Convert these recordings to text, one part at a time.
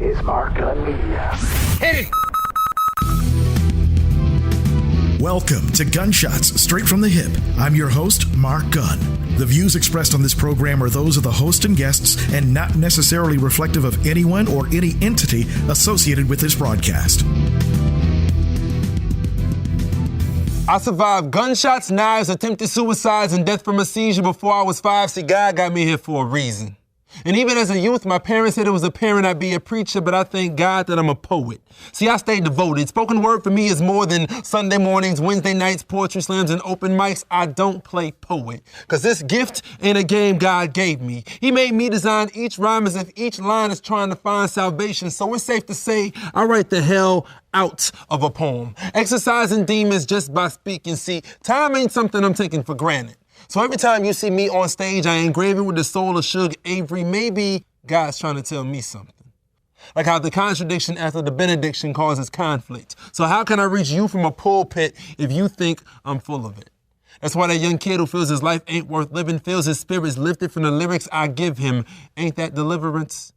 is Mark Gunn Media. Hit it! Welcome to Gunshots Straight from the Hip. I'm your host, Mark Gunn. The views expressed on this program are those of the host and guests and not necessarily reflective of anyone or any entity associated with this broadcast. I survived gunshots, knives, attempted suicides, and death from a seizure before I was 5. See, God got me here for a reason. And even as a youth, my parents said it was apparent I'd be a preacher, but I thank God that I'm a poet. See, I stayed devoted. Spoken word for me is more than Sunday mornings, Wednesday nights, poetry slams, and open mics. I don't play poet, because this gift ain't a game God gave me. He made me design each rhyme as if each line is trying to find salvation. So it's safe to say I write the hell out of a poem. Exercising demons just by speaking. See, time ain't something I'm taking for granted. So every time you see me on stage, I engrave it with the soul of Suge Avery. Maybe God's trying to tell me something. Like how the contradiction after the benediction causes conflict. So how can I reach you from a pulpit if you think I'm full of it? That's why that young kid who feels his life ain't worth living, feels his spirit's lifted from the lyrics I give him. Ain't that deliverance?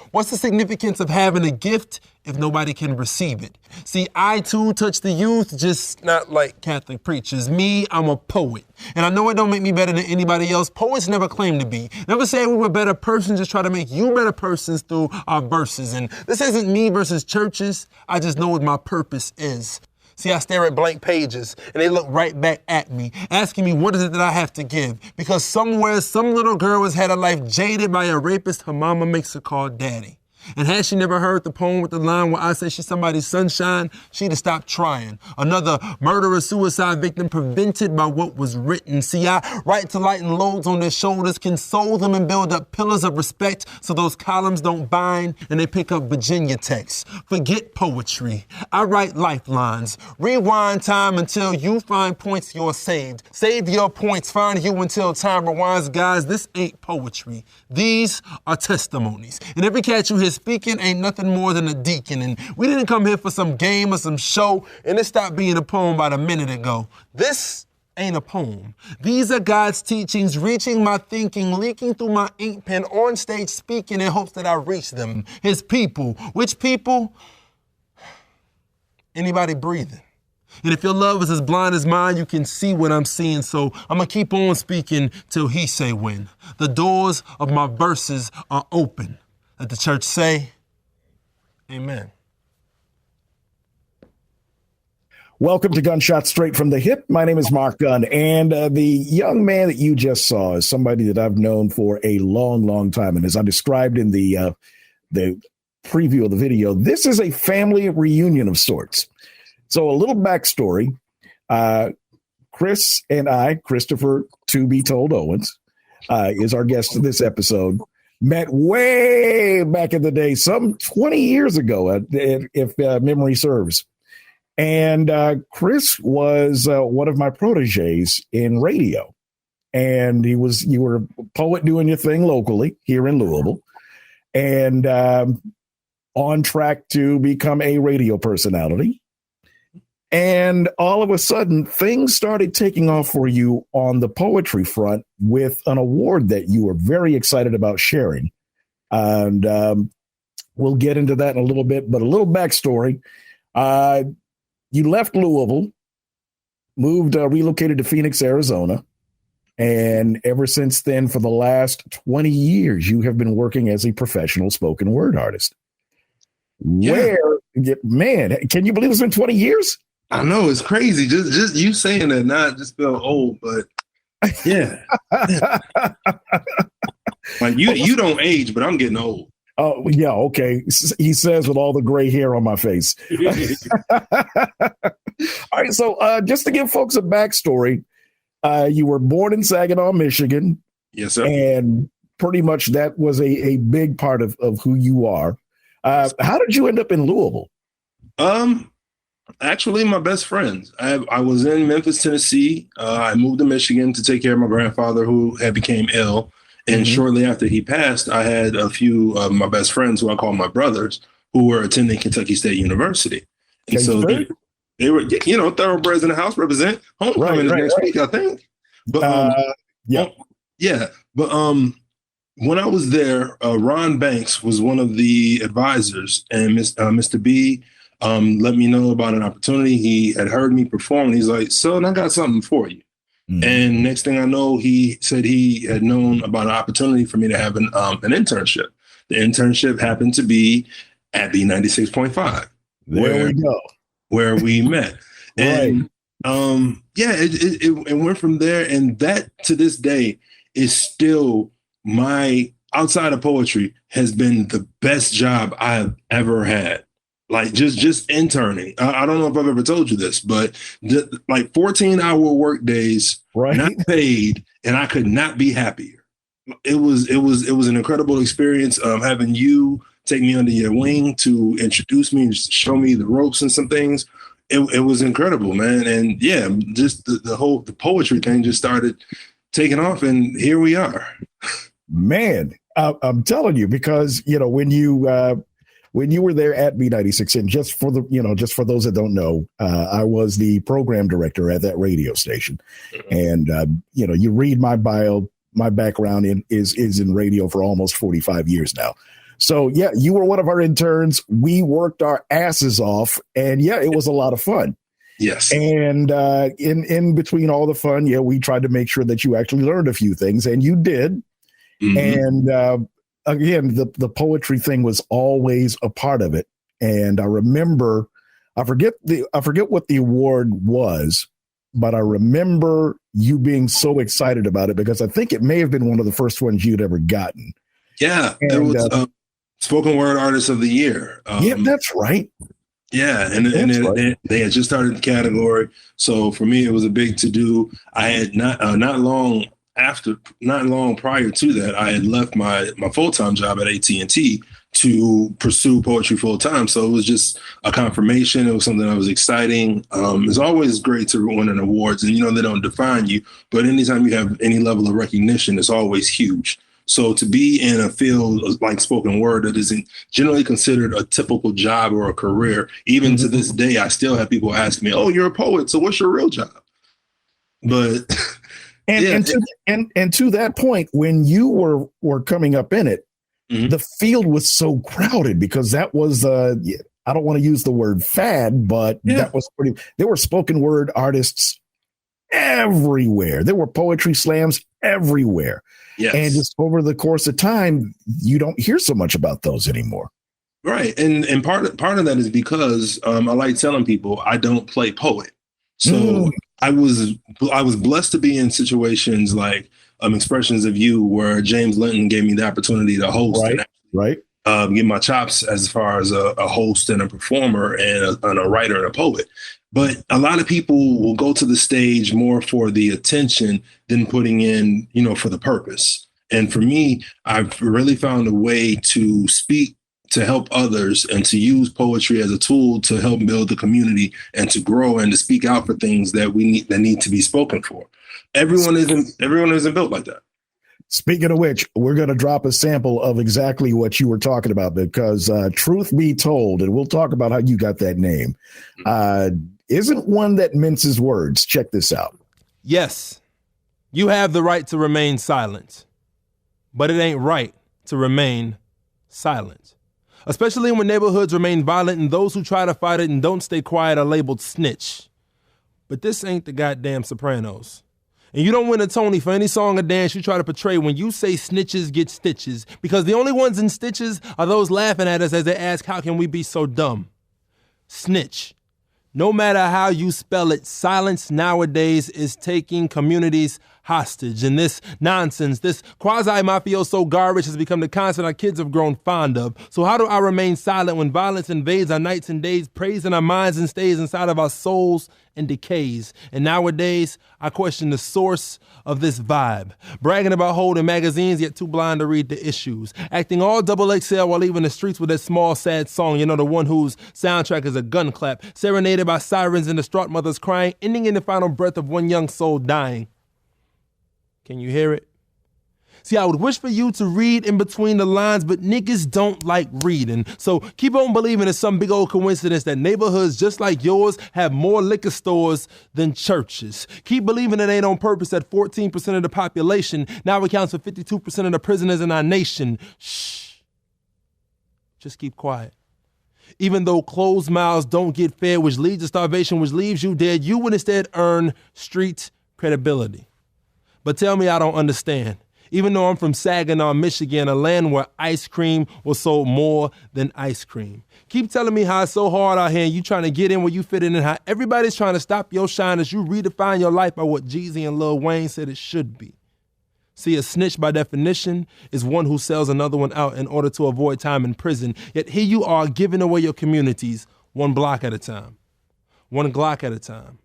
What's the significance of having a gift if nobody can receive it? See, I too touch the youth, just not like Catholic preachers. Me, I'm a poet. And I know it don't make me better than anybody else. Poets never claim to be. Never say we were better persons, just try to make you better persons through our verses. And this isn't me versus churches. I just know what my purpose is. See, I stare at blank pages, and they look right back at me, asking me what is it that I have to give. Because somewhere, some little girl has had her life jaded by a rapist her mama makes her call daddy. And had she never heard the poem with the line where I say she's somebody's sunshine, she'd have stopped trying. Another murderer-suicide victim prevented by what was written. See, I write to lighten loads on their shoulders, console them and build up pillars of respect so those columns don't bind and they pick up Virginia texts. Forget poetry. I write lifelines. Rewind time until you find points you're saved. Save your points, find you until time rewinds. Guys, this ain't poetry. These are testimonies. And every cat you hear speaking ain't nothing more than a deacon. And we didn't come here for some game or some show, and it stopped being a poem about a minute ago. This ain't a poem. These are God's teachings, reaching my thinking, leaking through my ink pen, on stage speaking in hopes that I reach them. His people. Which people? Anybody breathing. And if your love is as blind as mine, you can see what I'm seeing. So I'm going to keep on speaking till he say when. The doors of my verses are open. Let the church say, amen. Welcome to Gunshots Straight from the Hip. My name is Mark Gunn, and the young man that you just saw is somebody that I've known for a long, long time. And as I described in the preview of the video, this is a family reunion of sorts. So a little backstory. Chris and I, Christopher To Be Told Owens, is our guest in this episode. Met way back in the day, some 20 years ago, if memory serves. And Chris was one of my proteges in radio. And you were a poet doing your thing locally here in Louisville. And on track to become a radio personality. And all of a sudden, things started taking off for you on the poetry front with an award that you were very excited about sharing. And we'll get into that in a little bit, but a little backstory. You left Louisville, relocated to Phoenix, Arizona. And ever since then, for the last 20 years, you have been working as a professional spoken word artist. Yeah. Man, can you believe it's been 20 years? I know, it's crazy. Just you saying that now, I just feel old, but yeah. Like you don't age, but I'm getting old. Oh, yeah, okay. He says with all the gray hair on my face. All right, so just to give folks a backstory, you were born in Saginaw, Michigan. Yes, sir. And pretty much that was a big part of who you are. How did you end up in Louisville? Actually, my best friends. I was in Memphis, Tennessee. I moved to Michigan to take care of my grandfather who had became ill. And shortly after he passed, I had a few of my best friends who I call my brothers who were attending Kentucky State University. And so they were, thoroughbreds in the house represent. Homecoming is next week, I think. But when I was there, Ron Banks was one of the advisors, and Mr. B let me know about an opportunity. He had heard me perform, and he's like, "Son, I got something for you." Mm-hmm. And next thing I know, he said he had known about an opportunity for me to have an internship. The internship happened to be at B96.5. There we go. Where we met. And it went from there. And that to this day is still my, outside of poetry, has been the best job I've ever had. Like just interning. I don't know if I've ever told you this, but like 14-hour work days, not paid, and I could not be happier. It was an incredible experience. Having you take me under your wing to introduce me and show me the ropes and some things. It was incredible, man. And yeah, just the poetry thing just started taking off, and here we are. Man, I'm telling you, because when you were there at B96, and just for those that don't know, I was the program director at that radio station. Mm-hmm. And, you read my bio, my background is in radio for almost 45 years now. So, yeah, you were one of our interns. We worked our asses off, and, yeah, it was a lot of fun. Yes. And in between all the fun, we tried to make sure that you actually learned a few things, and you did. Mm-hmm. And again, the poetry thing was always a part of it. And I remember, I forget what the award was, but I remember you being so excited about it because I think it may have been one of the first ones you'd ever gotten. Yeah, and, it was Spoken Word Artist of the Year. Yeah, that's right. Yeah, and they had just started the category. So for me, it was a big to-do. I had not long prior to that, I had left my full-time job at AT&T to pursue poetry full-time. So it was just a confirmation. It was something that was exciting. It's always great to win an awards, and they don't define you, but anytime you have any level of recognition, it's always huge. So to be in a field like spoken word that isn't generally considered a typical job or a career, even to this day, I still have people ask me, "Oh, you're a poet, so what's your real job?" But and to that point, when you were coming up in it, the field was so crowded because that was I don't want to use the word fad, but that was there were spoken word artists everywhere. There were poetry slams everywhere. Yes. And just over the course of time, you don't hear so much about those anymore. Right. And part of that is because I like telling people I don't play poet. So I was blessed to be in situations like Expressions of You, where James Linton gave me the opportunity to host and get my chops as far as a host and a performer and a writer and a poet. But a lot of people will go to the stage more for the attention than putting in, for the purpose. And for me, I've really found a way to speak, to help others, and to use poetry as a tool to help build the community and to grow and to speak out for things that need to be spoken for. Everyone isn't built like that. Speaking of which, we're going to drop a sample of exactly what you were talking about, because truth be told, and we'll talk about how you got that name, isn't one that minces words. Check this out. Yes, you have the right to remain silent, but it ain't right to remain silent. Especially when neighborhoods remain violent and those who try to fight it and don't stay quiet are labeled snitch. But this ain't the goddamn Sopranos. And you don't win a Tony for any song or dance you try to portray when you say snitches get stitches, because the only ones in stitches are those laughing at us as they ask, how can we be so dumb? Snitch. No matter how you spell it, silence nowadays is taking communities hostage. And this nonsense, this quasi-mafioso garbage has become the concept our kids have grown fond of. So how do I remain silent when violence invades our nights and days, preys in our minds and stays inside of our souls and decays? And nowadays, I question the source of this vibe. Bragging about holding magazines, yet too blind to read the issues. Acting all XXL while leaving the streets with that small, sad song, the one whose soundtrack is a gun clap, serenaded by sirens and distraught mothers crying, ending in the final breath of one young soul dying. Can you hear it? See, I would wish for you to read in between the lines, but niggas don't like reading. So keep on believing it's some big old coincidence that neighborhoods just like yours have more liquor stores than churches. Keep believing it ain't on purpose that 14% of the population now accounts for 52% of the prisoners in our nation. Shh. Just keep quiet. Even though closed mouths don't get fed, which leads to starvation, which leaves you dead, you would instead earn street credibility. But tell me I don't understand. Even though I'm from Saginaw, Michigan, a land where ice cream was sold more than ice cream. Keep telling me how it's so hard out here and you trying to get in where you fit in and how everybody's trying to stop your shine as you redefine your life by what Jeezy and Lil Wayne said it should be. See, a snitch by definition is one who sells another one out in order to avoid time in prison. Yet here you are giving away your communities one block at a time, one Glock at a time,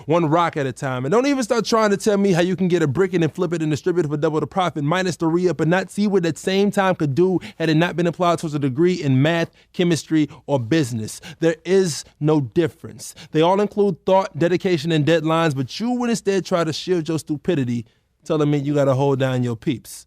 one rock at a time. And don't even start trying to tell me how you can get a brick and then flip it and distribute it for double the profit, minus the re-up, and not see what that same time could do had it not been applied towards a degree in math, chemistry, or business. There is no difference. They all include thought, dedication, and deadlines, but you would instead try to shield your stupidity, telling me you got to hold down your peeps,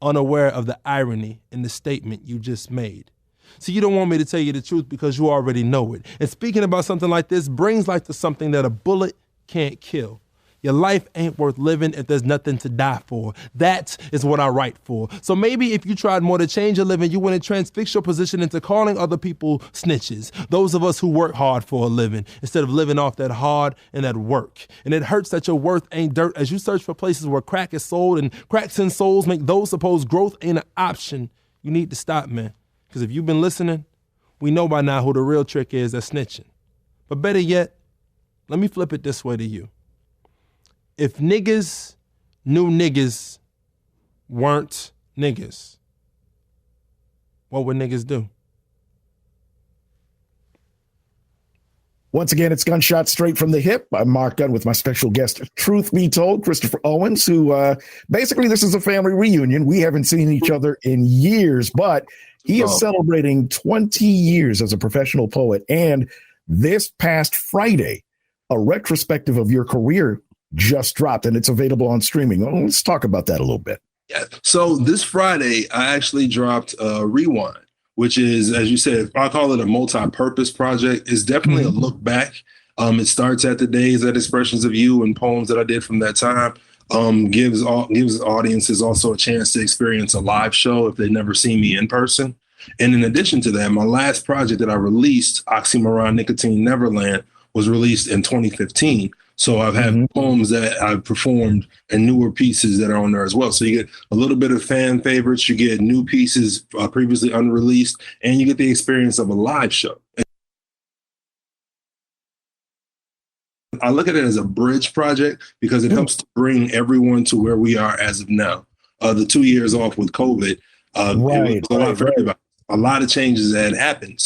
unaware of the irony in the statement you just made. See, you don't want me to tell you the truth because you already know it. And speaking about something like this brings life to something that a bullet can't kill. Your life ain't worth living if there's nothing to die for. That is what I write for. So maybe if you tried more to change your living, you wouldn't transfix your position into calling other people snitches. Those of us who work hard for a living instead of living off that hard and that work. And it hurts that your worth ain't dirt as you search for places where crack is sold and cracks in souls make those supposed growth ain't an option. You need to stop, man. Because if you've been listening, we know by now who the real trick is that's snitching. But better yet, let me flip it this way to you. If niggas knew niggas weren't niggas, what would niggas do? Once again, it's Gunshots Straight from the Hip. I'm Mark Gunn with my special guest, truth be told, Christopher Owens, who basically this is a family reunion. We haven't seen each other in years, but he is celebrating 20 years as a professional poet. And this past Friday, a retrospective of your career just dropped, and it's available on streaming. Well, let's talk about that a little bit. Yeah. So this Friday, I actually dropped Rewind, which is, as you said, I call it a multi-purpose project. It's definitely a look back. It starts at the days at Expressions of You and poems that I did from that time. Gives audiences also a chance to experience a live show if they've never seen me in person. And in addition to that, my last project that I released, Oxymoron Nicotine Neverland, was released in 2015. So I've had poems that I've performed and newer pieces that are on there as well. So you get a little bit of fan favorites, you get new pieces previously unreleased, and you get the experience of a live show. I look at it as a bridge project because it helps to bring everyone to where we are as of now. The 2 years off with COVID, it was a lot for everybody. A lot of changes that had happened,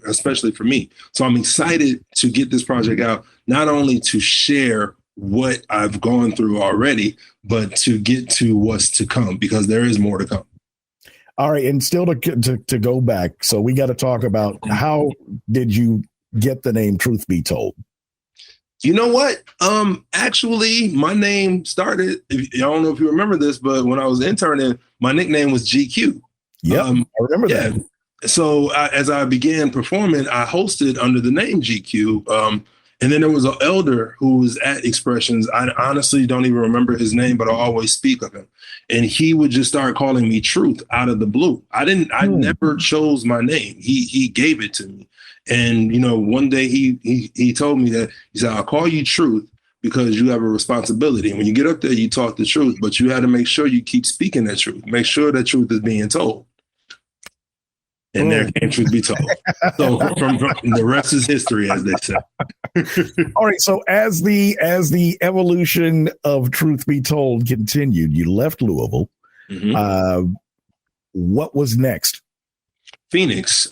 especially for me. So I'm excited to get this project out, not only to share what I've gone through already, but to get to what's to come, because there is more to come. All right, and still to go back, so we got to talk about how did you get the name Truth Be Told? You know what? Actually, my name started, I don't know if you remember this, but when I was interning, my nickname was GQ. Yeah, I remember that. So as I began performing, I hosted under the name GQ. And then there was an elder who was at Expressions. I honestly don't even remember his name, but I always speak of him. And he would just start calling me Truth out of the blue. I never chose my name. He gave it to me. And, one day he told me that, he said, I'll call you Truth because you have a responsibility. And when you get up there, you talk the truth, but you had to make sure you keep speaking that truth. Make sure that truth is being told. And there came Truth Be Told. So from the rest is history, as they say. All right. So as the evolution of Truth Be Told continued, you left Louisville. What was next? Phoenix.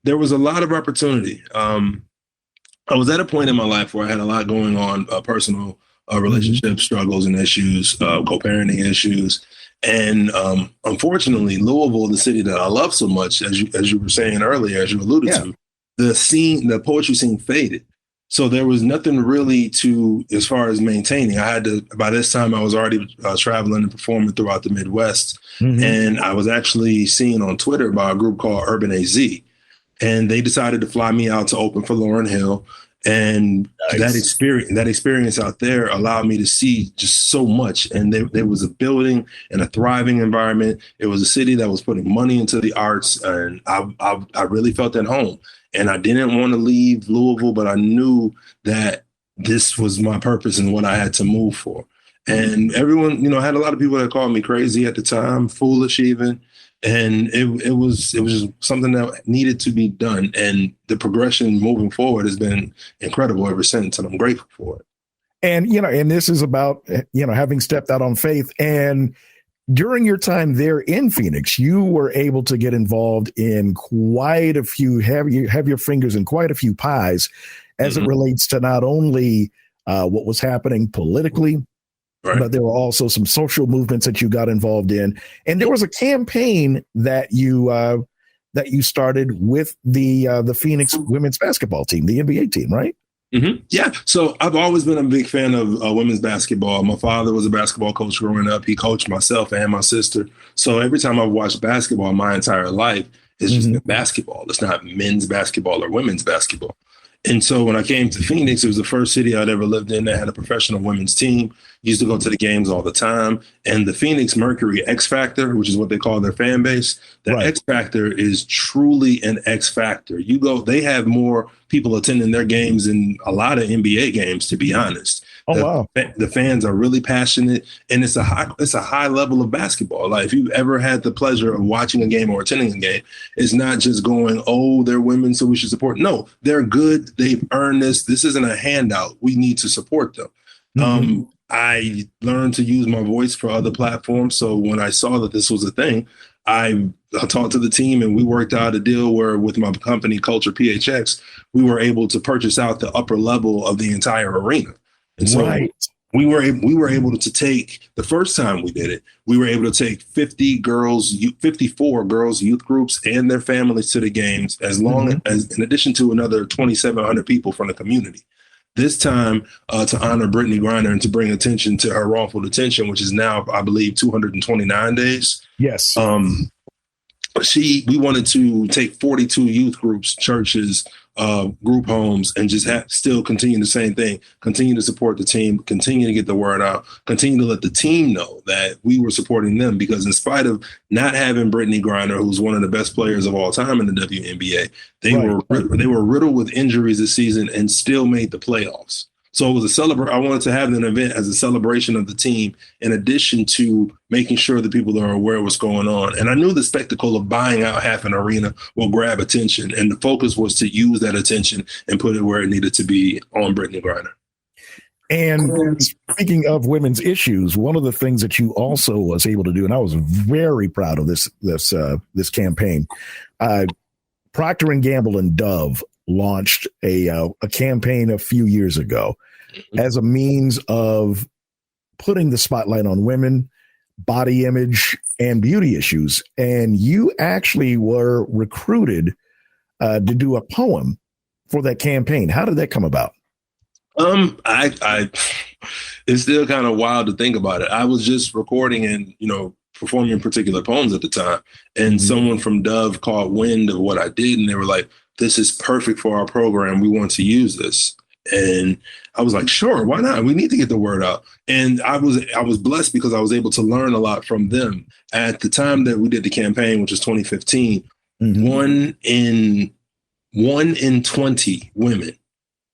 There was a lot of opportunity. I was at a point in my life where I had a lot going on, personal relationship struggles and issues, co-parenting issues. And unfortunately, Louisville, the city that I love so much, as you were saying earlier, as you alluded to, the poetry scene faded. So there was nothing really to, as far as maintaining. I had to, by this time, I was already traveling and performing throughout the Midwest. And I was actually seen on Twitter by a group called Urban AZ. And they decided to fly me out to open for Lauryn Hill. And that experience out there allowed me to see just so much. And there was a building and a thriving environment. It was a city that was putting money into the arts. And I really felt at home. And I didn't want to leave Louisville, but I knew that this was my purpose and what I had to move for. And everyone, I had a lot of people that called me crazy at the time, foolish even. And it was just something that needed to be done. And the progression moving forward has been incredible ever since. And I'm grateful for it. And, and this is about, having stepped out on faith. And during your time there in Phoenix, you were able to get involved in quite a few, have your fingers in quite a few pies as it relates to not only what was happening politically, but there were also some social movements that you got involved in. And there was a campaign that you started with the Phoenix women's basketball team, the NBA team, right? Yeah. So I've always been a big fan of women's basketball. My father was a basketball coach growing up. He coached myself and my sister. So every time I've watched basketball my entire life, it's just been basketball. It's not men's basketball or women's basketball. And so when I came to Phoenix, it was the first city I'd ever lived in that had a professional women's team. Used to go to the games all the time. And the Phoenix Mercury X Factor, which is what they call their fan base, that X Factor is truly an X Factor. They have more people attending their games than a lot of NBA games, to be honest. The fans are really passionate, and it's a high level of basketball. Like, if you've ever had the pleasure of watching a game or attending a game, it's not just going, oh, they're women, so we should support. No, they're good. They've earned this. This isn't a handout. We need to support them. I learned to use my voice for other platforms. So when I saw that this was a thing, I talked to the team and we worked out a deal where, with my company, Culture PHX, we were able to purchase out the upper level of the entire arena. And so we were able to take, the first time we did it, we were able to take 54 girls youth groups and their families to the games, as long as, in addition to another 2,700 people from the community. This time to honor Brittany Griner and to bring attention to her wrongful detention, which is now, I believe, 229 days. Yes. We wanted to take 42 youth groups, churches, group homes, and just still continue the same thing, continue to support the team, continue to get the word out, continue to let the team know that we were supporting them, because in spite of not having Brittany Griner, who's one of the best players of all time in the WNBA, they were riddled with injuries this season and still made the playoffs. So it was I wanted to have an event as a celebration of the team, in addition to making sure that people are aware of what's going on. And I knew the spectacle of buying out half an arena will grab attention. And the focus was to use that attention and put it where it needed to be, on Brittany Griner. And speaking of women's issues, one of the things that you also was able to do, and I was very proud of this campaign, Procter & Gamble and Dove launched a campaign a few years ago as a means of putting the spotlight on women, body image, and beauty issues. And you actually were recruited to do a poem for that campaign. How did that come about? It's still kind of wild to think about it. I was just recording and, performing particular poems at the time. And someone from Dove caught wind of what I did. And they were like, this is perfect for our program. We want to use this. And I was like, sure, why not? We need to get the word out. And I was blessed because I was able to learn a lot from them. At the time that we did the campaign, which was 2015, 1 in 20 women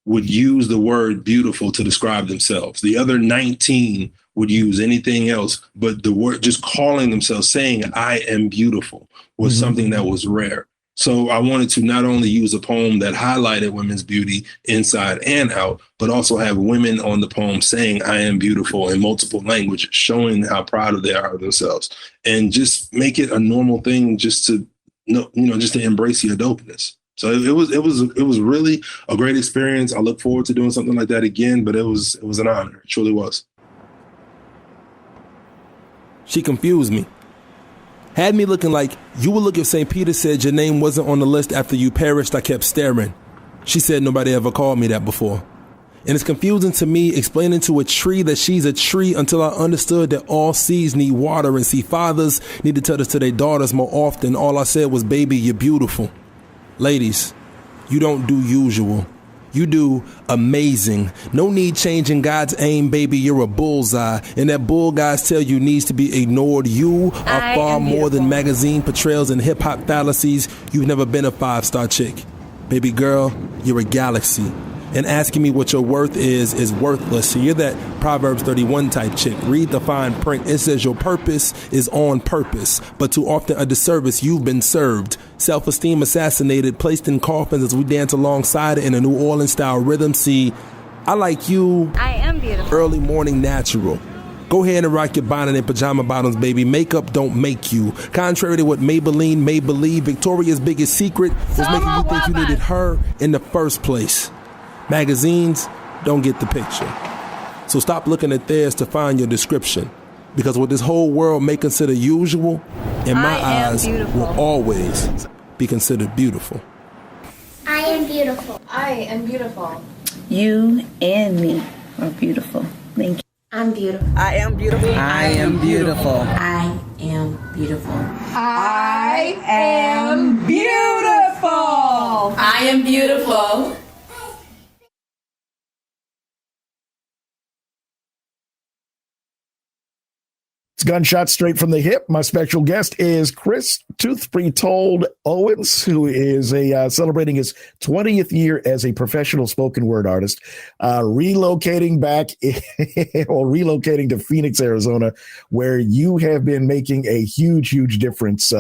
would use the word beautiful to describe themselves. The other 19 would use anything else, but the word, just calling themselves, saying I am beautiful, was something that was rare. So I wanted to not only use a poem that highlighted women's beauty inside and out, but also have women on the poem saying I am beautiful in multiple languages, showing how proud they are of themselves, and just make it a normal thing, just to just to embrace your dopeness. So it was really a great experience. I look forward to doing something like that again, but it was an honor. It truly was. She confused me. Had me looking like, you would look if St. Peter said your name wasn't on the list after you perished. I kept staring. She said nobody ever called me that before. And it's confusing to me explaining to a tree that she's a tree until I understood that all seeds need water and see fathers need to tell this to their daughters more often. All I said was, baby, you're beautiful. Ladies, you don't do usual. You do amazing. No need changing God's aim, baby. You're a bullseye. And that bull guys tell you needs to be ignored. You are far more than magazine portrayals and hip-hop fallacies. You've never been a 5-star chick. Baby girl, you're a galaxy. And asking me what your worth is worthless. So you're that Proverbs 31 type chick. Read the fine print. It says your purpose is on purpose, but too often a disservice you've been served. Self-esteem assassinated, placed in coffins as we dance alongside it in a New Orleans style rhythm. See, I like you. I am beautiful. Early morning natural. Go ahead and rock your bonnet and pajama bottoms, baby. Makeup don't make you. Contrary to what Maybelline may believe, Victoria's biggest secret was making you think you needed her in the first place. Magazines don't get the picture. So stop looking at theirs to find your description. Because what this whole world may consider usual, in my eyes, will always be considered beautiful. I am beautiful. I am beautiful. You and me are beautiful. Thank you. I'm beautiful. I am beautiful. I am beautiful. I am beautiful. I am beautiful. I am beautiful. It's Gunshots Straight from the Hip. My special guest is Chris Toothfree-Told Owens, who is celebrating his 20th year as a professional spoken word artist, relocating to Phoenix, Arizona, where you have been making a huge, huge difference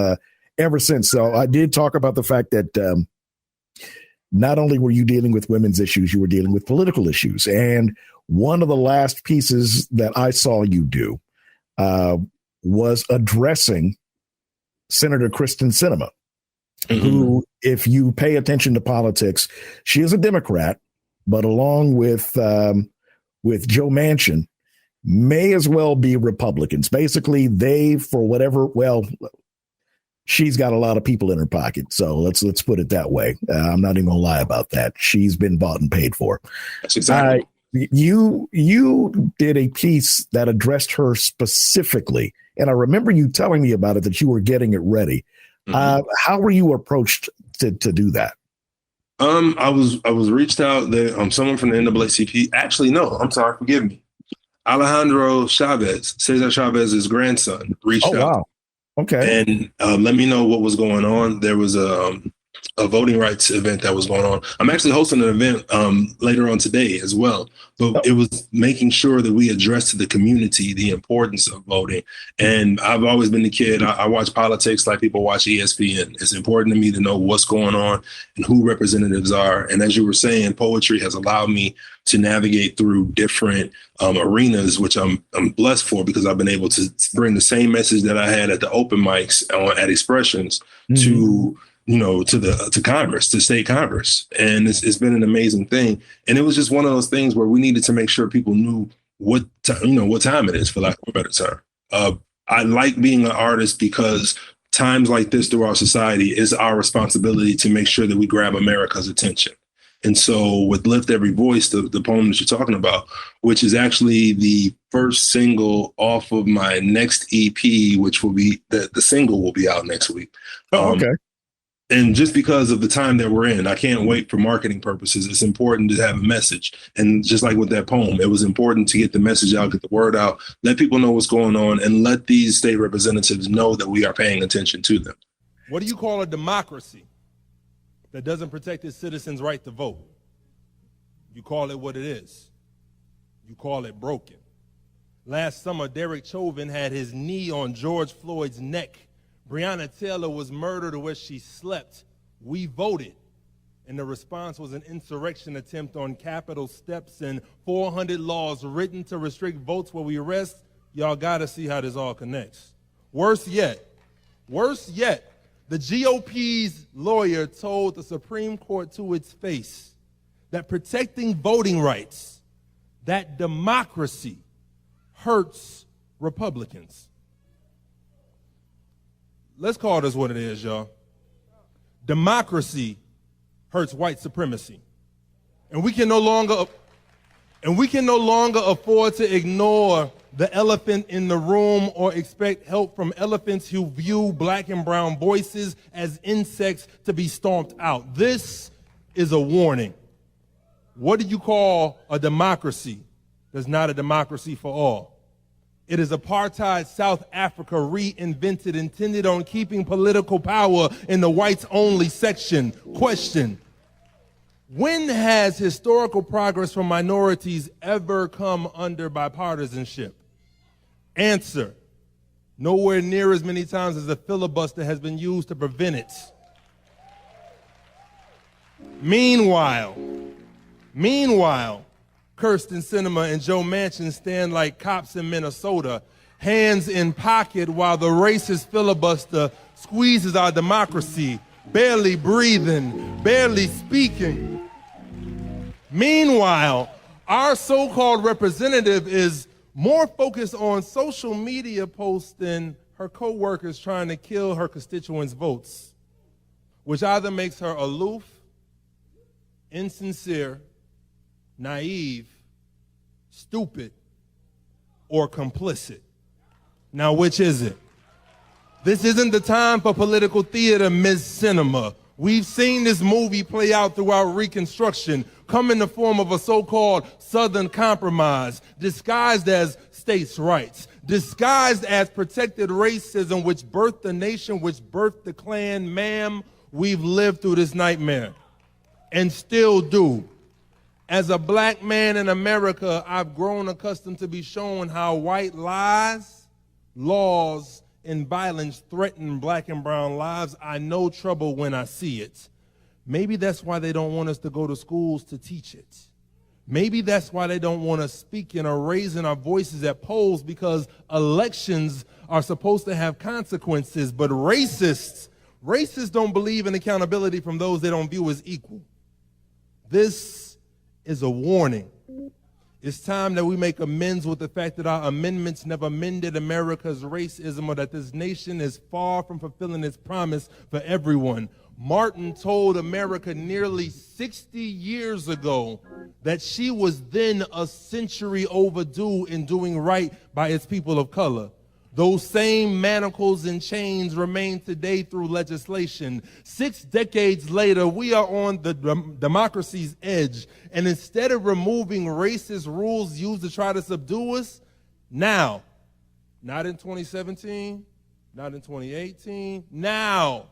ever since. So I did talk about the fact that not only were you dealing with women's issues, you were dealing with political issues. And one of the last pieces that I saw you do was addressing Senator Kristen Sinema, who, if you pay attention to politics, she is a Democrat, but along with Joe Manchin, may as well be Republicans. Basically, they, for whatever, well, she's got a lot of people in her pocket. So let's put it that way. I'm not even gonna lie about that. She's been bought and paid for. That's exactly. You did a piece that addressed her specifically, and I remember you telling me about it, that you were getting it ready. How were you approached to do that? I was reached out there. Someone from the NAACP. Actually, no, I'm sorry. Forgive me. Alejandro Chavez, Cesar Chavez's grandson, reached out. Wow. Okay. And let me know what was going on. There was a voting rights event that was going on. I'm actually hosting an event later on today as well. But it was making sure that we address to the community the importance of voting. And I've always been the kid. I watch politics like people watch ESPN. It's important to me to know what's going on and who representatives are. And as you were saying, poetry has allowed me to navigate through different arenas, which I'm blessed for, because I've been able to bring the same message that I had at the open mics at Expressions to Congress, to state Congress. And it's been an amazing thing. And it was just one of those things where we needed to make sure people knew what time it is, for lack of a better term. I like being an artist because times like this through our society is our responsibility to make sure that we grab America's attention. And so with Lift Every Voice, the poem that you're talking about, which is actually the first single off of my next EP, which will be the single will be out next week. Okay. And just because of the time that we're in, I can't wait for marketing purposes. It's important to have a message. And just like with that poem, it was important to get the message out, get the word out, let people know what's going on, and let these state representatives know that we are paying attention to them. What do you call a democracy that doesn't protect its citizens' right to vote? You call it what it is. You call it broken. Last summer, Derek Chauvin had his knee on George Floyd's neck. Breonna Taylor was murdered where she slept. We voted. And the response was an insurrection attempt on Capitol steps and 400 laws written to restrict votes where we rest. Y'all got to see how this all connects. Worse yet, the GOP's lawyer told the Supreme Court to its face that protecting voting rights, that democracy, hurts Republicans. Let's call this what it is, y'all. Democracy hurts white supremacy. And we can no longer afford to ignore the elephant in the room or expect help from elephants who view black and brown voices as insects to be stomped out. This is a warning. What do you call a democracy that's not a democracy for all? It is apartheid South Africa reinvented, intended on keeping political power in the whites-only section. Question: when has historical progress for minorities ever come under bipartisanship? Answer: nowhere near as many times as the filibuster has been used to prevent it. Meanwhile, Kirsten Sinema and Joe Manchin stand like cops in Minnesota, hands in pocket while the racist filibuster squeezes our democracy, barely breathing, barely speaking. Meanwhile, our so-called representative is more focused on social media posts than her co-workers trying to kill her constituents' votes, which either makes her aloof, insincere, naive, stupid, or complicit. Now, which is it? This isn't the time for political theater, Ms. Sinema. We've seen this movie play out throughout Reconstruction, come in the form of a so-called Southern Compromise, disguised as states' rights, disguised as protected racism, which birthed the nation, which birthed the Klan. Ma'am, we've lived through this nightmare and still do. As a black man in America, I've grown accustomed to be shown how white lies, laws, and violence threaten black and brown lives. I know trouble when I see it. Maybe that's why they don't want us to go to schools to teach it. Maybe that's why they don't want us speaking or raising our voices at polls, because elections are supposed to have consequences, but racists don't believe in accountability from those they don't view as equal. This is a warning. It's time that we make amends with the fact that our amendments never mended America's racism, or that this nation is far from fulfilling its promise for everyone. Martin told America nearly 60 years ago that she was then a century overdue in doing right by its people of color. Those same manacles and chains remain today through legislation. 6 decades later, we are on the democracy's edge. And instead of removing racist rules used to try to subdue us, now, not in 2017, not in 2018, now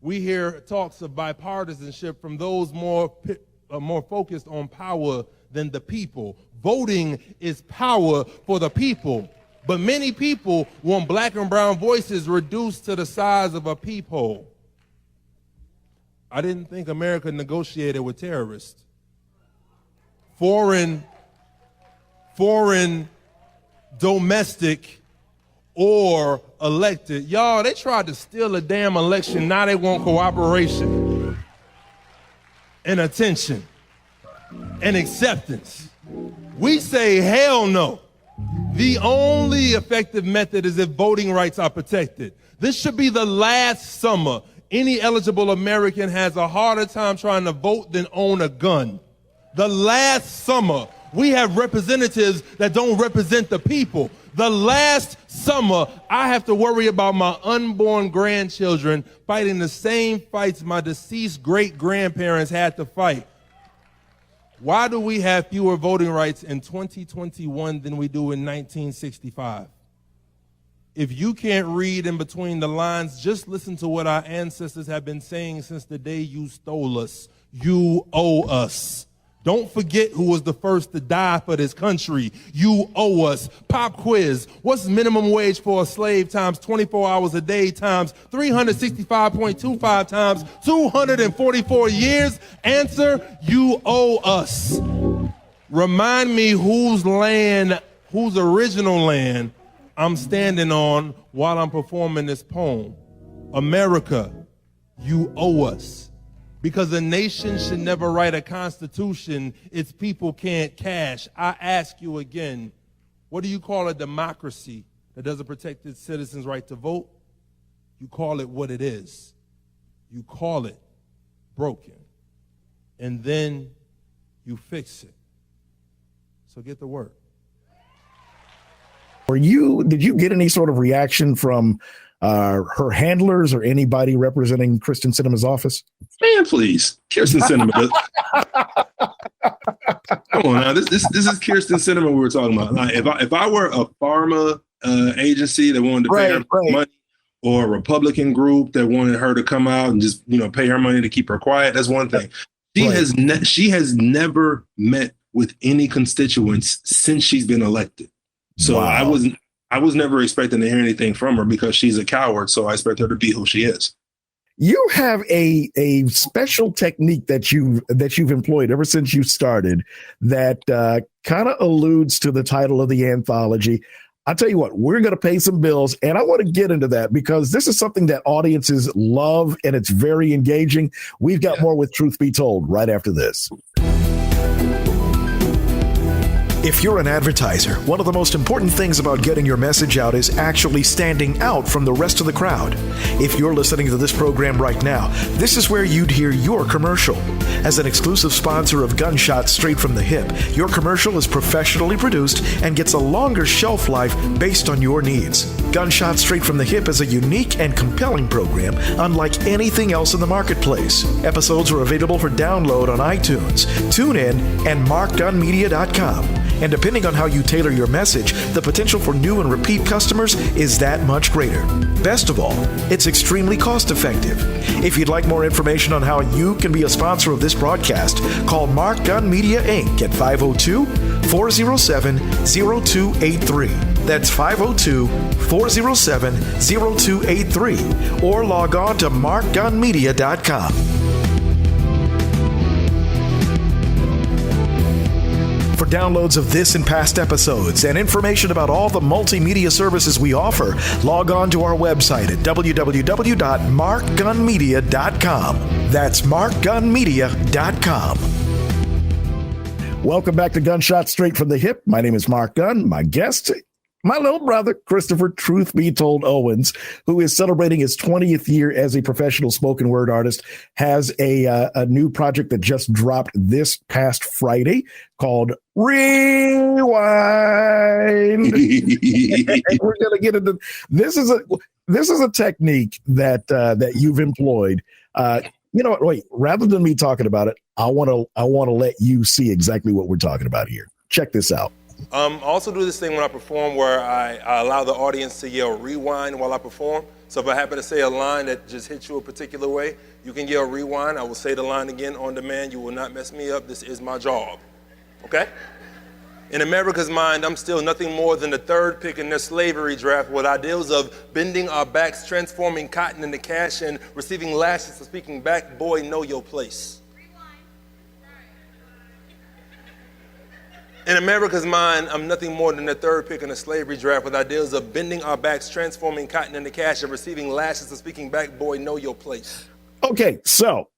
we hear talks of bipartisanship from those more focused on power than the people. Voting is power for the people. But many people want black and brown voices reduced to the size of a peephole. I didn't think America negotiated with terrorists. Foreign, domestic, or elected. Y'all, they tried to steal a damn election. Now they want cooperation and attention and acceptance. We say hell no. The only effective method is if voting rights are protected. This should be the last summer any eligible American has a harder time trying to vote than own a gun. The last summer we have representatives that don't represent the people. The last summer I have to worry about my unborn grandchildren fighting the same fights my deceased great-grandparents had to fight. Why do we have fewer voting rights in 2021 than we do in 1965? If you can't read in between the lines, just listen to what our ancestors have been saying since the day you stole us. You owe us. Don't forget who was the first to die for this country. You owe us. Pop quiz. What's minimum wage for a slave times 24 hours a day times 365.25 times 244 years? Answer, you owe us. Remind me whose original land I'm standing on while I'm performing this poem. America, you owe us. Because a nation should never write a constitution its people can't cash. I ask you again, what do you call a democracy that doesn't protect its citizens' right to vote? You call it what it is. You call it broken. And then you fix it. So get to work. Did you get any sort of reaction from her handlers or anybody representing Kristen Sinema's office? Man, please. Kirsten Sinema. Come on now. This is Kirsten Sinema we were talking about. Like, if I were a pharma agency that wanted to pay her money, or a Republican group that wanted her to come out and just, pay her money to keep her quiet, that's one thing. She has never met with any constituents since she's been elected. So wow. I was never expecting to hear anything from her because she's a coward. So I expect her to be who she is. You have a special technique that you've employed ever since you started that kind of alludes to the title of the anthology. I'll tell you what, we're going to pay some bills, and I want to get into that because this is something that audiences love, and it's very engaging. We've got more with Truth Be Told right after this. If you're an advertiser, one of the most important things about getting your message out is actually standing out from the rest of the crowd. If you're listening to this program right now, this is where you'd hear your commercial. As an exclusive sponsor of Gunshots Straight from the Hip, your commercial is professionally produced and gets a longer shelf life based on your needs. Gunshots Straight from the Hip is a unique and compelling program unlike anything else in the marketplace. Episodes are available for download on iTunes, TuneIn, and MarkDunmedia.com. And depending on how you tailor your message, the potential for new and repeat customers is that much greater. Best of all, it's extremely cost-effective. If you'd like more information on how you can be a sponsor of this broadcast, call Mark Gunn Media, Inc. at 502-407-0283. That's 502-407-0283. Or log on to markgunmedia.com. For downloads of this and past episodes and information about all the multimedia services we offer, log on to our website at www.markgunmedia.com. That's markgunmedia.com. Welcome back to Gunshots Straight from the Hip. My name is Mark Gunn. My guest, my little brother, Christopher Truth Be Told Owens, who is celebrating his 20th year as a professional spoken word artist, has a new project that just dropped this past Friday called Rewind. We're going to get into this. Is a technique that you've employed. You know what? Wait, rather than me talking about it, I want to let you see exactly what we're talking about here. Check this out. I also do this thing when I perform where I allow the audience to yell rewind while I perform. So if I happen to say a line that just hits you a particular way, you can yell rewind. I will say the line again on demand. You will not mess me up. This is my job. Okay? In America's mind, I'm still nothing more than the third pick in their slavery draft with ideals of bending our backs, transforming cotton into cash, and receiving lashes for speaking back. Boy, know your place. In America's mind, I'm nothing more than the third pick in the slavery draft with ideals of bending our backs, transforming cotton into cash, and receiving lashes for speaking back. Boy, know your place. Okay, so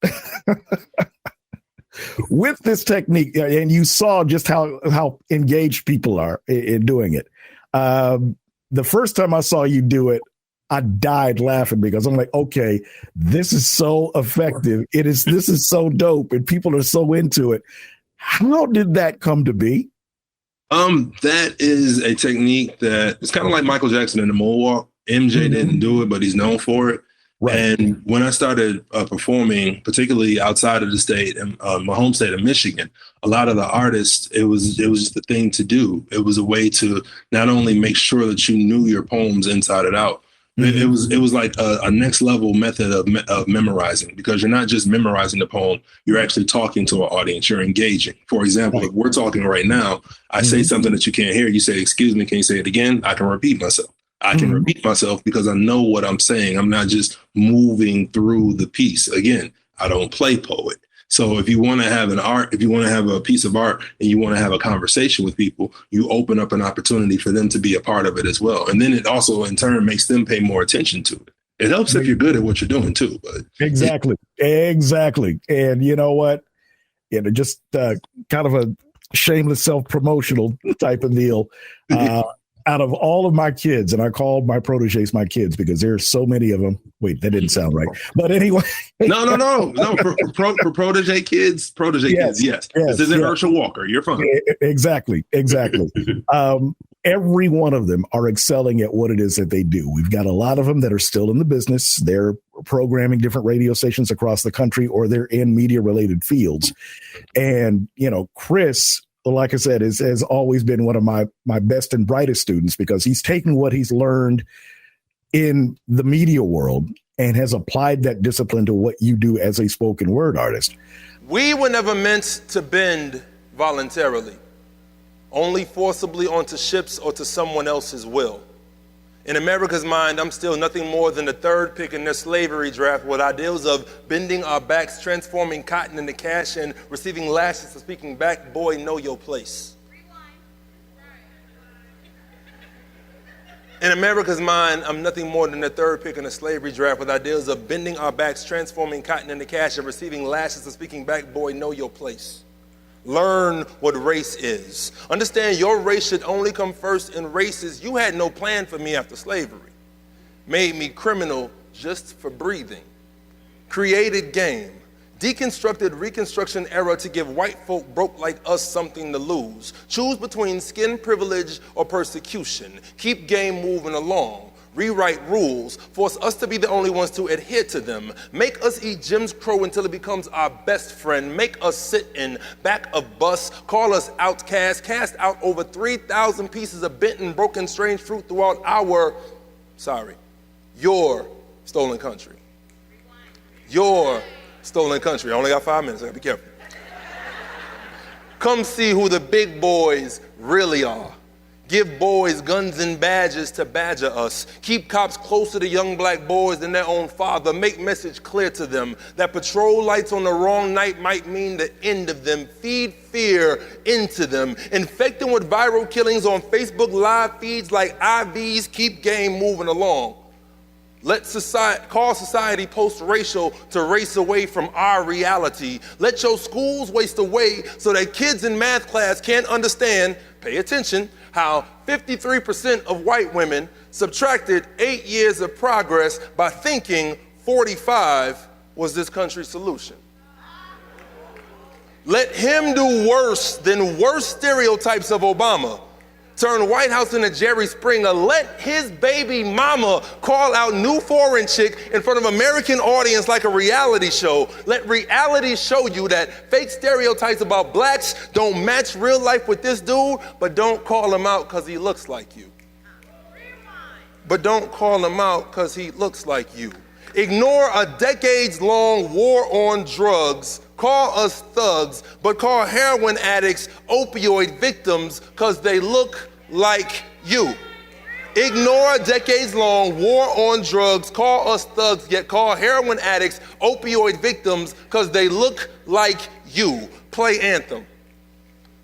with this technique, and you saw just how engaged people are in doing it. The first time I saw you do it, I died laughing because I'm like, okay, this is so effective. This is so dope, and people are so into it. How did that come to be? That is a technique that it's kind of like Michael Jackson in the moonwalk. MJ didn't do it, but he's known for it. Right. And when I started performing, particularly outside of the state, my home state of Michigan, a lot of the artists, it was just the thing to do. It was a way to not only make sure that you knew your poems inside and out. It was like a next level method of memorizing, because you're not just memorizing the poem, you're actually talking to an audience, you're engaging. For example, if we're talking right now, I say something that you can't hear, you say, excuse me, can you say it again? I can repeat myself. I can repeat myself because I know what I'm saying. I'm not just moving through the piece. Again, I don't play poet. So if you want to have if you want to have a piece of art and you want to have a conversation with people, you open up an opportunity for them to be a part of it as well. And then it also in turn makes them pay more attention to it. It helps if you're good at what you're doing too. But Exactly. And you know what? Just kind of a shameless self-promotional type of deal. out of all of my kids, and I call my proteges my kids because there's so many of them. Wait, that didn't sound right. But anyway. No. For protege kids, yes. This isn't Herschel Walker. You're fine. Exactly. Every one of them are excelling at what it is that they do. We've got a lot of them that are still in the business. They're programming different radio stations across the country, or they're in media related fields. And, Chris, like I said, has always been one of my best and brightest students because he's taken what he's learned in the media world and has applied that discipline to what you do as a spoken word artist. We were never meant to bend voluntarily, only forcibly onto ships or to someone else's will. In America's mind, I'm still nothing more than the third pick in their slavery draft with ideals of bending our backs, transforming cotton into cash, and receiving lashes for speaking back. Boy, know your place. In America's mind, I'm nothing more than the third pick in the slavery draft with ideals of bending our backs, transforming cotton into cash, and receiving lashes for speaking back. Boy, know your place. Learn what race is. Understand your race should only come first in races. You had no plan for me after slavery. Made me criminal just for breathing. Created game. Deconstructed Reconstruction era to give white folk broke like us something to lose. Choose between skin privilege or persecution. Keep game moving along. Rewrite rules, force us to be the only ones to adhere to them. Make us eat Jim's Crow until it becomes our best friend. Make us sit in back of bus, call us outcasts, cast out over 3,000 pieces of bent and broken strange fruit throughout your stolen country. Your stolen country. I only got 5 minutes, I gotta be careful. Come see who the big boys really are. Give boys guns and badges to badger us. Keep cops closer to young black boys than their own father. Make message clear to them that patrol lights on the wrong night might mean the end of them. Feed fear into them. Infect them with viral killings on Facebook live feeds like IVs. Keep game moving along. Call society post-racial to race away from our reality. Let your schools waste away so that kids in math class can't understand, pay attention, how 53% of white women subtracted 8 years of progress by thinking 45 was this country's solution. Let him do worse than worst stereotypes of Obama. Turn White House into Jerry Springer. Let his baby mama call out new foreign chick in front of American audience like a reality show. Let reality show you that fake stereotypes about blacks don't match real life with this dude, but don't call him out because he looks like you. Ignore a decades-long war on drugs. Call us thugs, but call heroin addicts opioid victims because they look like you. Ignore a decades-long war on drugs. Call us thugs, yet call heroin addicts opioid victims because they look like you. Play anthem.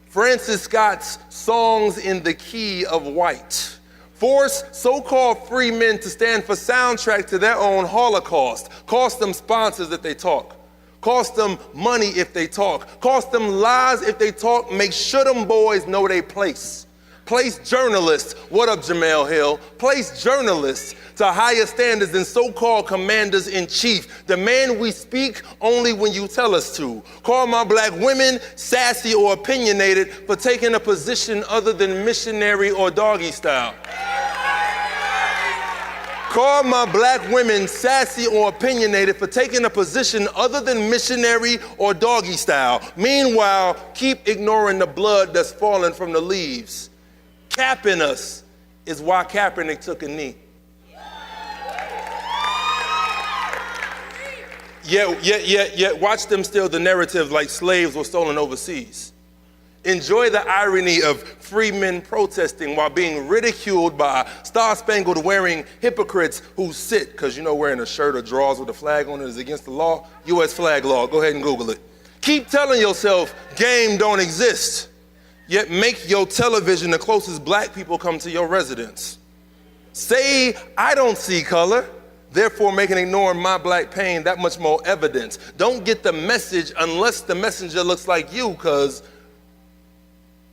Francis Scott's Songs in the Key of White. Force so-called free men to stand for soundtrack to their own Holocaust. Cost them sponsors if they talk. Cost them money if they talk. Cost them lies if they talk. Make sure them boys know they place. Place journalists, what up Jamel Hill? Place journalists to higher standards than so-called commanders-in-chief. Demand we speak only when you tell us to. Call my black women sassy or opinionated for taking a position other than missionary or doggy style. Call my black women sassy or opinionated for taking a position other than missionary or doggy style. Meanwhile, keep ignoring the blood that's falling from the leaves. Capping us is why Kaepernick took a knee. Yet watch them steal the narrative like slaves were stolen overseas. Enjoy the irony of free men protesting while being ridiculed by star-spangled wearing hypocrites who sit, because wearing a shirt or drawers with a flag on it is against the law. U.S. flag law, go ahead and Google it. Keep telling yourself game don't exist, yet make your television the closest black people come to your residence. Say, I don't see color, therefore making ignoring my black pain that much more evidence. Don't get the message unless the messenger looks like you, because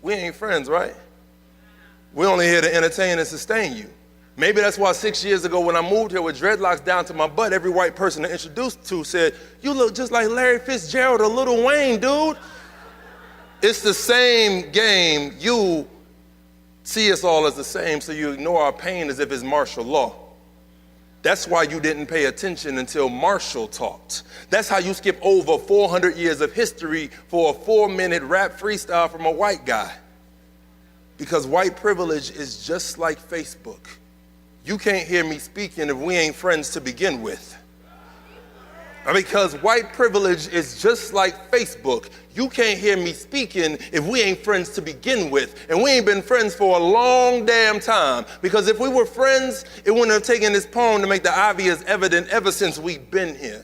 we ain't friends, right? We're only here to entertain and sustain you. Maybe that's why 6 years ago when I moved here with dreadlocks down to my butt, every white person I introduced to said, "You look just like Larry Fitzgerald or Lil Wayne, dude." It's the same game. You see us all as the same, so you ignore our pain as if it's martial law. That's why you didn't pay attention until Marshall talked. That's how you skip over 400 years of history for a 4-minute rap freestyle from a white guy. Because white privilege is just like Facebook. You can't hear me speaking if we ain't friends to begin with. Because white privilege is just like Facebook. You can't hear me speaking if we ain't friends to begin with. And we ain't been friends for a long damn time. Because if we were friends, it wouldn't have taken this poem to make the obvious evident ever since we've been here.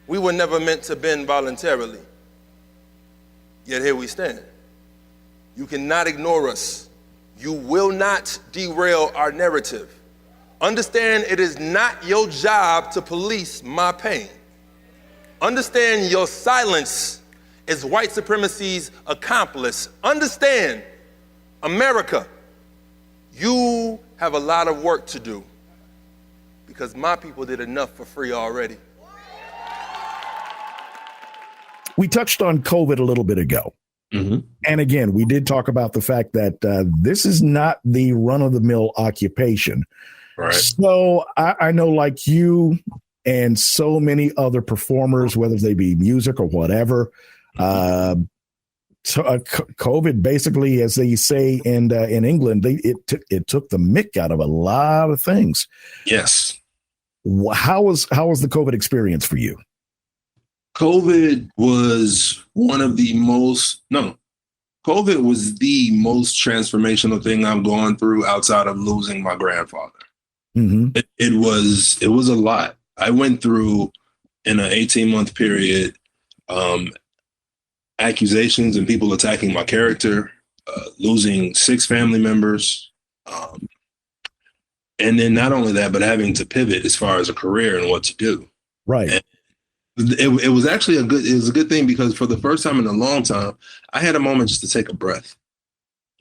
We were never meant to bend voluntarily. Yet here we stand. You cannot ignore us. You will not derail our narrative. Understand it is not your job to police my pain. Understand your silence is white supremacy's accomplice. Understand, America, you have a lot of work to do because my people did enough for free already. We touched on COVID a little bit ago. Mm-hmm. And again, we did talk about the fact that this is not the run-of-the-mill occupation. Right. So I know, like you and so many other performers, whether they be music or whatever, COVID basically, as they say in England, it took the mick out of a lot of things. Yes. How was the COVID experience for you? COVID was COVID was the most transformational thing I've gone through outside of losing my grandfather. Mm-hmm. It was a lot. I went through in an 18-month period, accusations and people attacking my character, losing 6 family members. And then not only that, but having to pivot as far as a career and what to do. Right. And it was actually a good thing because for the first time in a long time, I had a moment just to take a breath,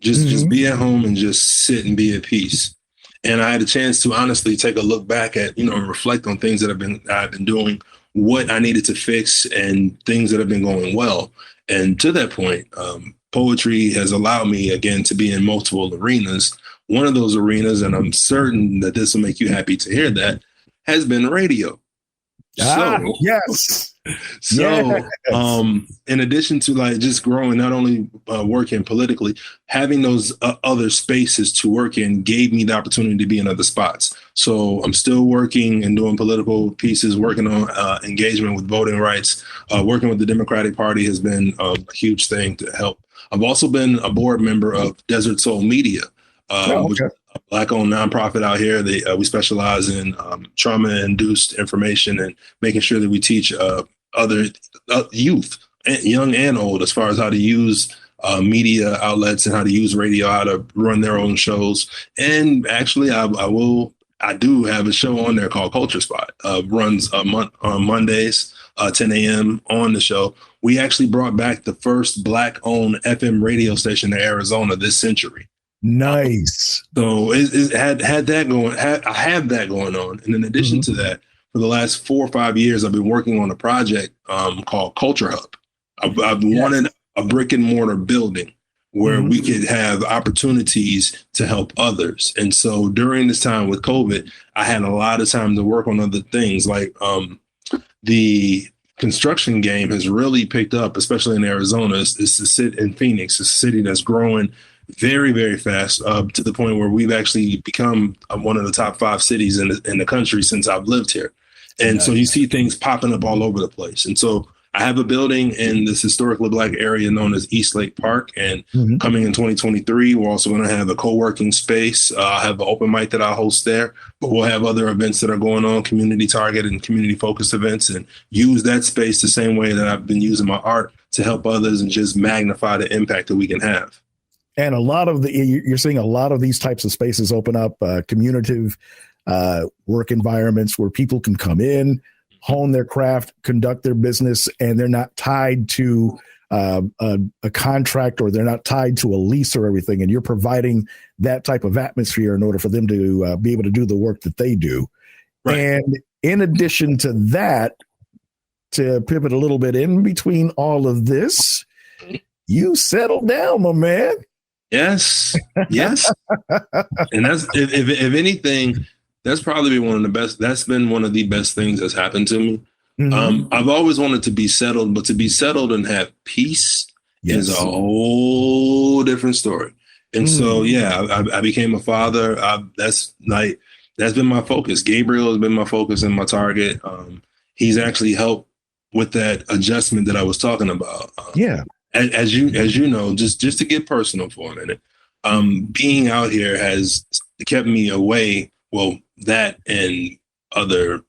just be at home and just sit and be at peace. And I had a chance to honestly take a look back at, and reflect on things that I've been doing, what I needed to fix and things that have been going well. And to that point, poetry has allowed me again to be in multiple arenas. One of those arenas, and I'm certain that this will make you happy to hear that, has been radio. Yes. So, in addition to just growing, not only working politically, having those other spaces to work in gave me the opportunity to be in other spots. So I'm still working and doing political pieces, working on engagement with voting rights. Working with the Democratic Party has been a huge thing to help. I've also been a board member of Desert Soul Media, which is a Black-owned nonprofit out here. We specialize in trauma-induced information and making sure that we teach other youth, young and old, as far as how to use media outlets and how to use radio, how to run their own shows. And actually, I do have a show on there called Culture Spot. Runs on Mondays, 10 a.m. on the show. We actually brought back the first Black-owned FM radio station in Arizona this century. Nice. So it had that going. I have that going on, and in addition to that, for the last 4 or 5 years, I've been working on a project called Culture Hub. I've wanted a brick and mortar building where we could have opportunities to help others. And so during this time with COVID, I had a lot of time to work on other things, like the construction game has really picked up, especially in Arizona. It's a city in Phoenix, a city that's growing very, very fast, to the point where we've actually become one of the top 5 cities in the country since I've lived here. And so you see things popping up all over the place. And so I have a building in this historically Black area known as East Lake Park. And coming in 2023, we're also going to have a co-working space. I have an open mic that I'll host there, but we'll have other events that are going on, community targeted and community focused events, and use that space the same way that I've been using my art to help others and just magnify the impact that we can have. And you're seeing a lot of these types of spaces open up, communicative work environments where people can come in, hone their craft, conduct their business, and they're not tied to a contract, or they're not tied to a lease or everything, and you're providing that type of atmosphere in order for them to be able to do the work that they do. Right. And in addition to that, to pivot a little bit in between all of this, you settled down, my man. Yes. And that's, if anything, that's probably one of the best. That's been one of the best things that's happened to me. Mm-hmm. I've always wanted to be settled, but to be settled and have peace is a whole different story. And so, I became a father. That's been my focus. Gabriel has been my focus and my target. He's actually helped with that adjustment that I was talking about. As you know, just to get personal for a minute, being out here has kept me away. Well, that and other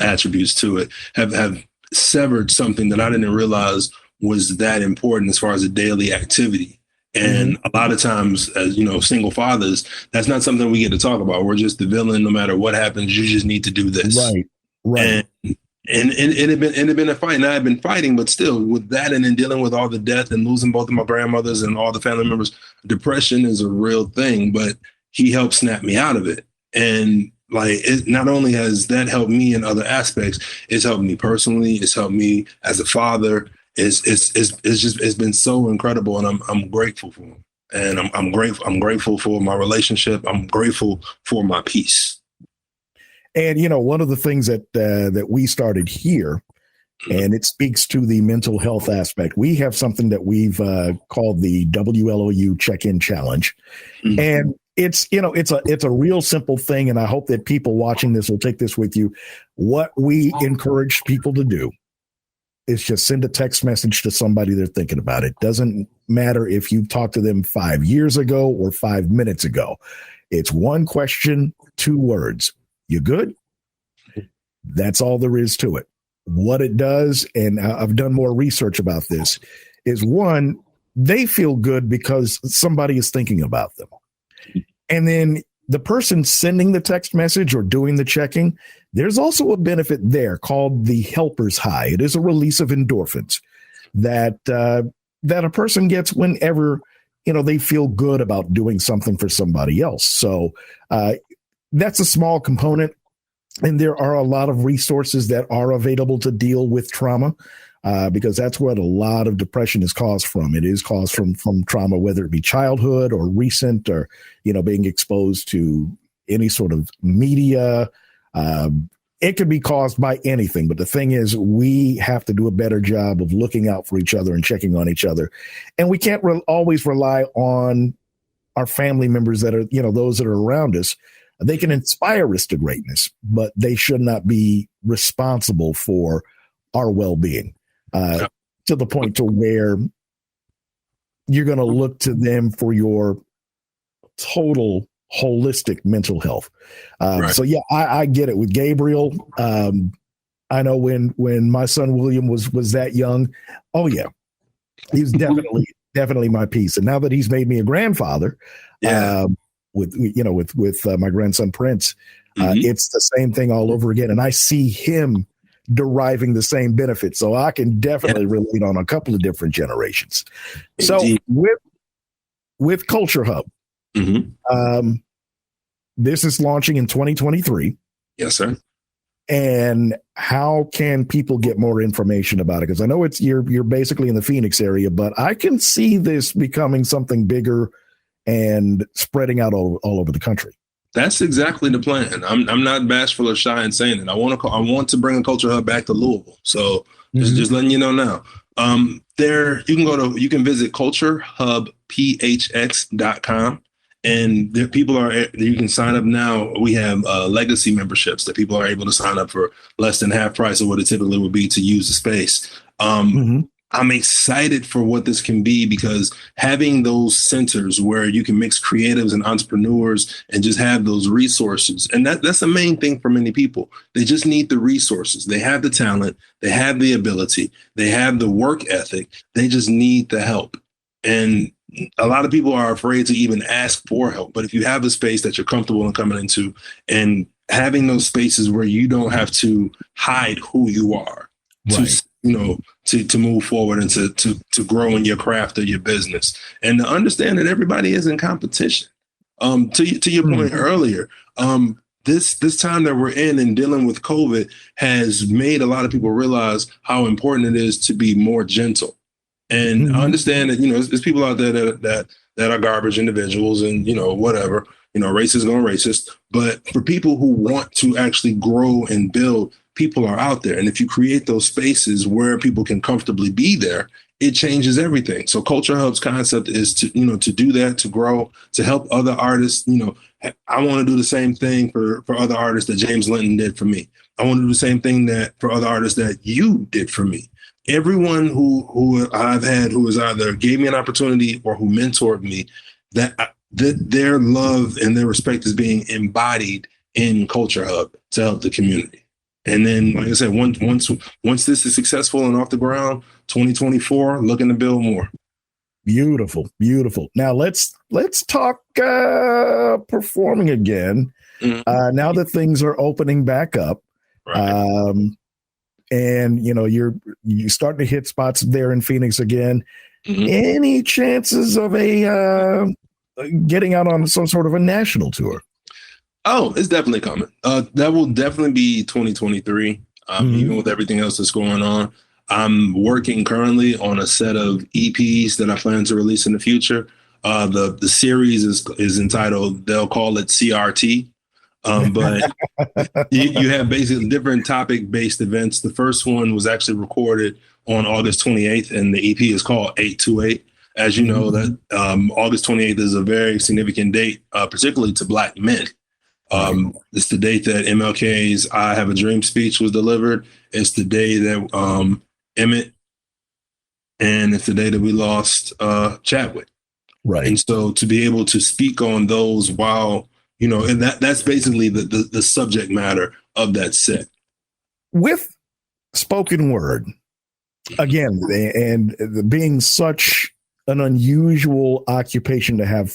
attributes to it have severed something that I didn't realize was that important as far as a daily activity. And a lot of times, as you know, single fathers, that's not something we get to talk about. We're just the villain. No matter what happens, you just need to do this. Right. And it had been a fight, and I had been fighting, but still with that, and then dealing with all the death and losing both of my grandmothers and all the family members, depression is a real thing. But he helped snap me out of it. And it not only has that helped me in other aspects, it's helped me personally. It's helped me as a father. It's been so incredible, and I'm grateful for him. And I'm grateful for my relationship. I'm grateful for my peace. And one of the things that we started here, and it speaks to the mental health aspect. We have something that we've called the WLOU Check-In Challenge, and it's a real simple thing, and I hope that people watching this will take this with you. What we encourage people to do is just send a text message to somebody they're thinking about. It doesn't matter if you talked to them 5 years ago or 5 minutes ago. It's one question, 2 words. You good? That's all there is to it. What it does, and I've done more research about this, is one, they feel good because somebody is thinking about them. And then the person sending the text message or doing the checking, there's also a benefit there called the helper's high. It is a release of endorphins that a person gets whenever, they feel good about doing something for somebody else. So that's a small component. And there are a lot of resources that are available to deal with trauma, because that's what a lot of depression is caused from. It is caused from trauma, whether it be childhood or recent, or, being exposed to any sort of media. It could be caused by anything. But the thing is, we have to do a better job of looking out for each other and checking on each other. And we can't always rely on our family members that are, those that are around us. They can inspire us to greatness, but they should not be responsible for our well-being, to the point to where you're going to look to them for your total holistic mental health. Right. So yeah, I get it with Gabriel. I know when my son William was that young. Oh yeah, he was definitely my piece. And now that he's made me a grandfather, with my grandson Prince, it's the same thing all over again. And I see him deriving the same benefits. So I can definitely relate on a couple of different generations. So with Culture Hub, this is launching in 2023. Yes, sir. And how can people get more information about it? Because I know you're basically in the Phoenix area, but I can see this becoming something bigger and spreading out all over the country. That's exactly the plan. I'm not bashful or shy in saying it. I want to bring a Culture Hub back to Louisville. So just letting you know now. You can visit culturehubphx.com, and you can sign up now. We have legacy memberships that people are able to sign up for less than half price of what it typically would be to use the space. I'm excited for what this can be, because having those centers where you can mix creatives and entrepreneurs and just have those resources. And that's the main thing for many people. They just need the resources. They have the talent. They have the ability. They have the work ethic. They just need the help. And a lot of people are afraid to even ask for help. But if you have a space that you're comfortable in coming into, and having those spaces where you don't have to hide who you are, right, to to move forward and to grow in your craft or your business, and to understand that everybody is in competition. To your point earlier, this time that we're in and dealing with COVID has made a lot of people realize how important it is to be more gentle. And I understand that, there's people out there that are garbage individuals and, whatever, racist going racist. But for people who want to actually grow and build, people are out there. And if you create those spaces where people can comfortably be there, it changes everything. So Culture Hub's concept is to do that, to grow, to help other artists. I want to do the same thing for other artists that James Linton did for me. I want to do the same thing that for other artists that you did for me. Everyone who I've had who has either gave me an opportunity or who mentored me, that their love and their respect is being embodied in Culture Hub to help the community. And then, like I said, once this is successful and off the ground, 2024, looking to build more. Beautiful, beautiful. Now let's talk performing again. Now that things are opening back up, right. And you're starting to hit spots there in Phoenix again. Any chances of getting out on some sort of a national tour? Oh, it's definitely coming. That will definitely be 2023, even with everything else that's going on. I'm working currently on a set of EPs that I plan to release in the future. The series is entitled, they'll call it CRT. But you have basically different topic-based events. The first one was actually recorded on August 28th, and the EP is called 828. As you know, that August 28th is a very significant date, particularly to Black men. It's the date that MLK's I Have a Dream speech was delivered. It's the day that Emmett, and it's the day that we lost Chadwick. Right. And so to be able to speak on those while, and that's basically the subject matter of that set. With spoken word, again, and being such an unusual occupation to have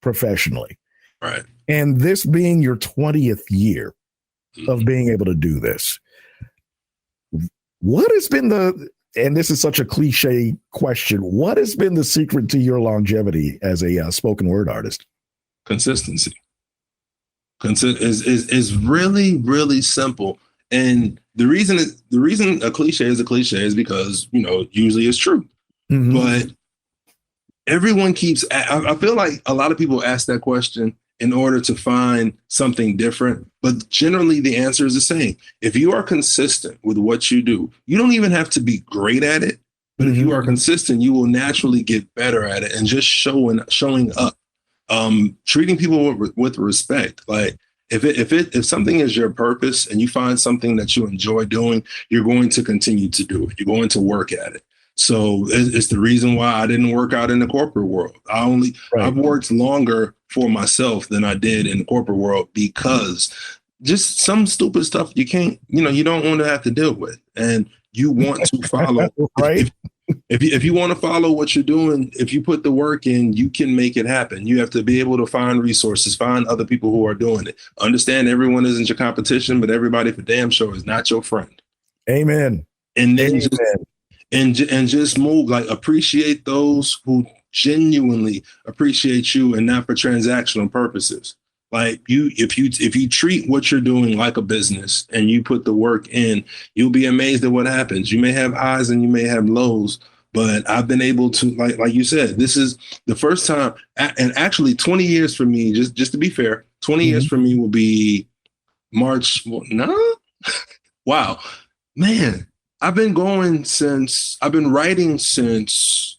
professionally. Right. And this being your 20th year of being able to do this, what has been and this is such a cliche question, what has been the secret to your longevity as a spoken word artist? Consistency. Is really, really simple. And the reason a cliche is because, usually it's true. But everyone I feel like a lot of people ask that question in order to find something different. But generally, the answer is the same. If you are consistent with what you do, you don't even have to be great at it. But if you are consistent, you will naturally get better at it and just showing up, treating people with respect. Like if something is your purpose and you find something that you enjoy doing, you're going to continue to do it. You're going to work at it. So it's the reason why I didn't work out in the corporate world. I've worked longer for myself than I did in the corporate world because just some stupid stuff you can't, you don't want to have to deal with. And you want to follow. Right. If you want to follow what you're doing, if you put the work in, you can make it happen. You have to be able to find resources, find other people who are doing it. Understand everyone isn't your competition, but everybody for damn sure is not your friend. Amen. And then just move, like appreciate those who genuinely appreciate you and not for transactional purposes. Like if you treat what you're doing like a business and you put the work in, you'll be amazed at what happens. You may have highs and you may have lows, but I've been able to, like you said, this is the first time, and actually 20 years for me, just to be fair, 20 years for me will be March. Wow, man. I've been writing since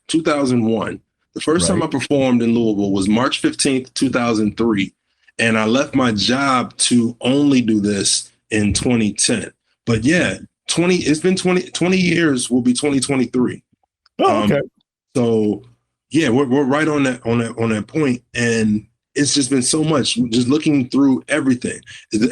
2001. The first time I performed in Louisville was March 15th, 2003. And I left my job to only do this in 2010. But yeah, 20 years will be 2023. Oh, okay. So yeah, we're right on that point. And it's just been so much, just looking through everything,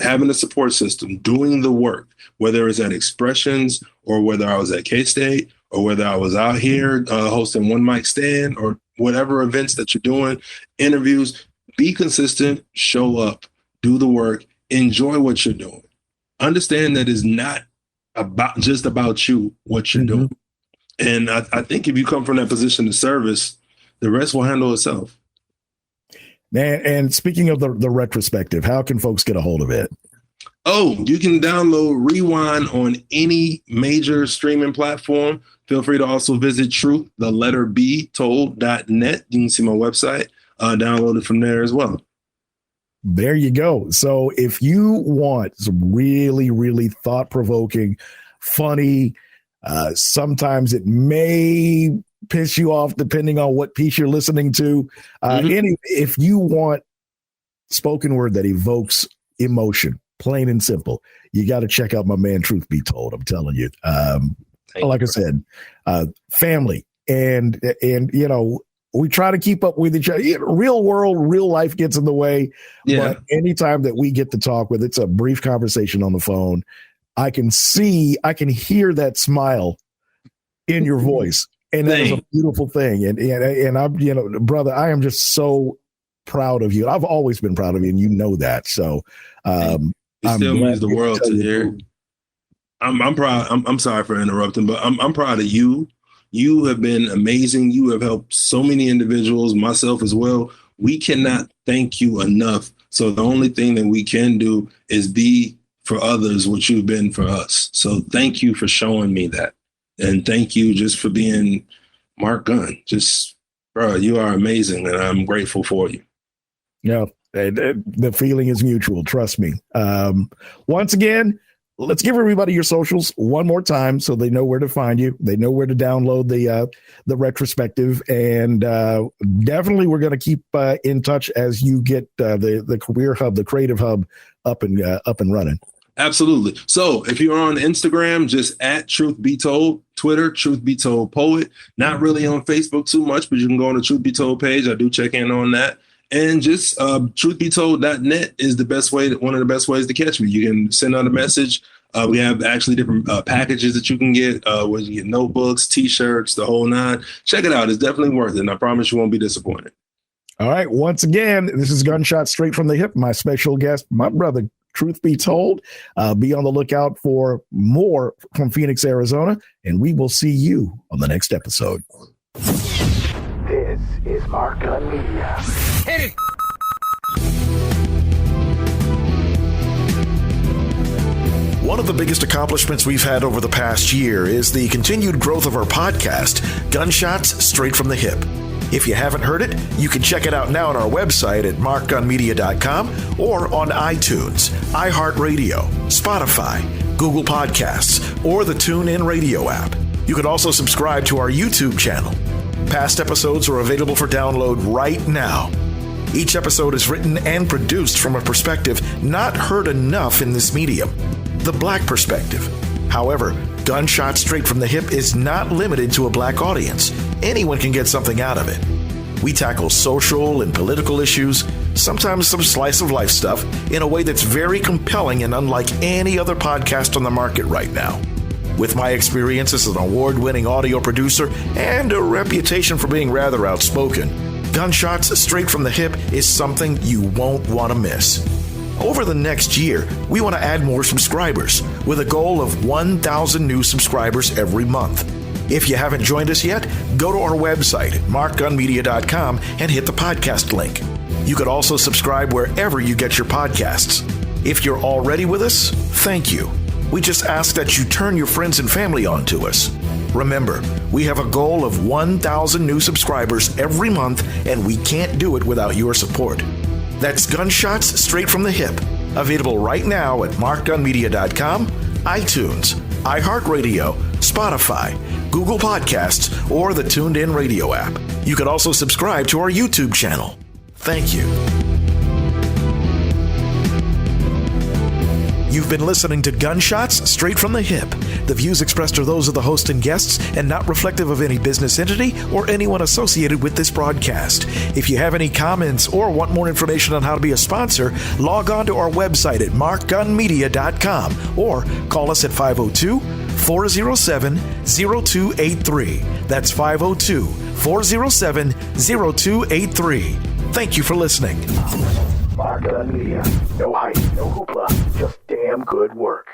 having a support system, doing the work, whether it's at Expressions or whether I was at K-State or whether I was out here hosting One Mic Stand or whatever events that you're doing, interviews. Be consistent, show up, do the work, enjoy what you're doing. Understand that is not about you, what you're doing. And I think if you come from that position of service, the rest will handle itself. Man, and speaking of the retrospective, how can folks get a hold of it? Oh, you can download Rewind on any major streaming platform. Feel free to also visit truth.told.net. You can see my website. Download it from there as well. There you go. So if you want some really, really thought-provoking, funny, sometimes it may piss you off depending on what piece you're listening to. If you want spoken word that evokes emotion, plain and simple, you got to check out my man, Truth Be Told. I'm telling you. Like I said, family and we try to keep up with each other. Real world, real life gets in the way. Yeah. But anytime that we get to talk, whether it's a brief conversation on the phone, I can hear that smile in your voice. And that is a beautiful thing. And I'm, brother, I am just so proud of you. I've always been proud of you, and you know that. So it still means the world to hear. I'm proud. I'm sorry for interrupting, but I'm proud of you. You have been amazing. You have helped so many individuals, myself as well. We cannot thank you enough. So the only thing that we can do is be for others what you've been for us. So thank you for showing me that. And thank you just for being Mark Gunn. Just, bro, you are amazing, and I'm grateful for you. Yeah, the feeling is mutual. Trust me. Once again, let's give everybody your socials one more time so they know where to find you. They know where to download the retrospective, and definitely we're going to keep in touch as you get the career hub, the creative hub up and running. Absolutely. So if you're on Instagram, just at Truth Be Told, Twitter, Truth Be Told Poet. Not really on Facebook too much, but you can go on the Truth Be Told page. I do check in on that. And just truthbetold.net is one of the best ways to catch me. You can send out a message. We have actually different packages that you can get, where you get notebooks, T-shirts, the whole nine. Check it out. It's definitely worth it. And I promise you won't be disappointed. All right. Once again, this is Gunshot Straight from the Hip. My special guest, my brother, Truth Be Told. Be on the lookout for more from Phoenix, Arizona, and we will see you on the next episode. This is Mark Gunn Media. Hit it! One of the biggest accomplishments we've had over the past year is the continued growth of our podcast, Gunshots Straight from the Hip. If you haven't heard it, you can check it out now on our website at markgunmedia.com or on iTunes, iHeartRadio, Spotify, Google Podcasts, or the TuneIn Radio app. You can also subscribe to our YouTube channel. Past episodes are available for download right now. Each episode is written and produced from a perspective not heard enough in this medium, the Black perspective. However, Gunshot Straight from the Hip is not limited to a Black audience. Anyone can get something out of it. We tackle social and political issues, sometimes some slice of life stuff, in a way that's very compelling and unlike any other podcast on the market right now. With my experience as an award-winning audio producer and a reputation for being rather outspoken, Gunshots Straight from the Hip is something you won't want to miss. Over the next year, we want to add more subscribers with a goal of 1,000 new subscribers every month. If you haven't joined us yet, go to our website at markgunmedia.com and hit the podcast link. You could also subscribe wherever you get your podcasts. If you're already with us, thank you. We just ask that you turn your friends and family on to us. Remember, we have a goal of 1,000 new subscribers every month, and we can't do it without your support. That's Gunshots Straight from the Hip, available right now at markgunmedia.com, iTunes, iHeartRadio, Spotify, Google Podcasts, or the TuneIn Radio app. You can also subscribe to our YouTube channel. Thank you. You've been listening to Gunshots Straight from the Hip. The views expressed are those of the host and guests and not reflective of any business entity or anyone associated with this broadcast. If you have any comments or want more information on how to be a sponsor, log on to our website at markgunmedia.com or call us at 502-407-0283. That's 502-407-0283. Thank you for listening. Mark Gunn Media. No hype, no hoopla, just damn good work.